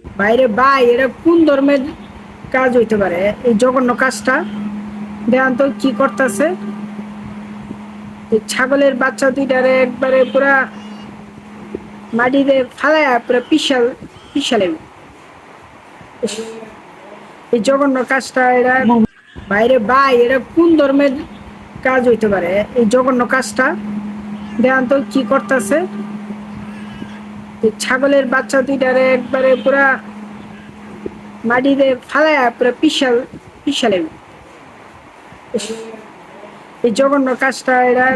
বাইরে ভাই, এটা কোন ধর্মের কাজ হইতে পারে? এই জঘন্য কাজটা দেখান তো কি করতেছে। ছাগলের বাচ্চা দুইটারে একবারে পুরা মাটিতে ফালায়া পুরা পিসালে। এই জঘন্য কাজটা এরা বাইরে ভাই, এটা কোন ধর্মের কাজ হইতে পারে? এই জঘন্য কাজটা দেখান তো কি করতেছে। ছাগলের বাচ্চা দুইটারে একবারে পুরা মাটিতে ফালায়া পুরা পিসালে। এই জঘন্য কাজটা এরা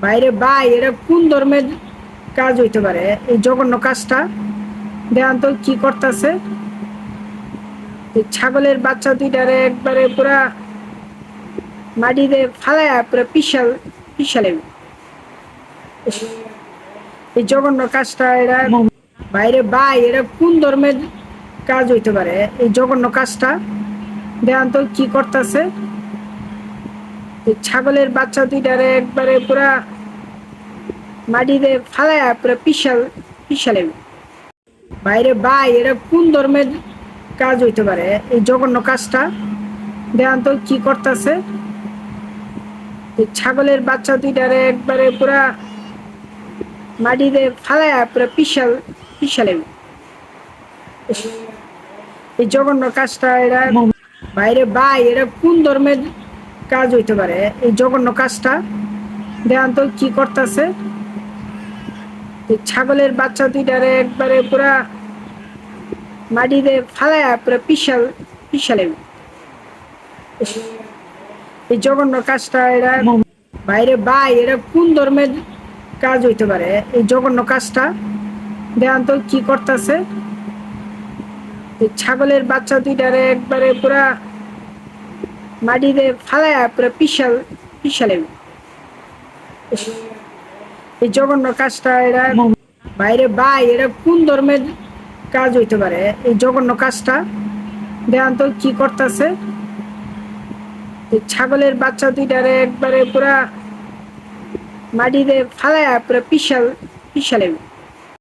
বাইরে ভাই, এটা কোন ধর্মের কাজ হইতে পারে? এই জঘন্য কাজটা দেখান তো কি করতেছে। ছাগলের বাচ্চা দুইটারে একবারে পুরা মাটিতে ফালায়া পুরা পিসালে। এই জঘন্য কাজটা এরা বাইরে ভাই, এটা কোন ধর্মের কাজ হইতে পারে? এই জঘন্য কাজটা দেখান তো কি করতেছে। ছাগলের বাচ্চা দুইটারে একবারে পুরা মাটিতে ফালায়া পুরা পিসালে। বাইরে ভাই, এটা কোন ধর্মের কাজ হইতে পারে? এই জঘন্য কাজটা দেখান তো কি করতেছে। ছাগলের বাচ্চা দুইটারে একবারে পুরা মাটিতে ফালায়া পুরা পিসালে। এই জঘন্য কাজটা এরা বাইরে ভাই, এটা কোন ধর্মের কাজ হইতে পারে? এই জঘন্য কাজটা দেখান তো কি করতেছে। ছাগলের বাচ্চা দুইটারে একবারে পুরা মাটিতে ফালায়া পুরা পিসালে। এই জঘন্য কাজটা এরা বাইরে ভাই, এটা কোন ধর্মের কাজ হইতে পারে? এই জঘন্য কাজটা দেখান তো কি করতেছে। ছাগলের বাচ্চা দুইটারে একবারে পুরা মাটিতে ফালায়া পুরা পিসালে। এই জঘন্য কাজটা এরা বাইরে ভাই, এটা কোন ধর্মের কাজ হইতে পারে? এই জঘন্য কাজটা দেখান তো কি করতেছে। ছাগলের বাচ্চা দুইটারে একবারে পুরা মাটিতে ফালায়া পুরা পিসালে।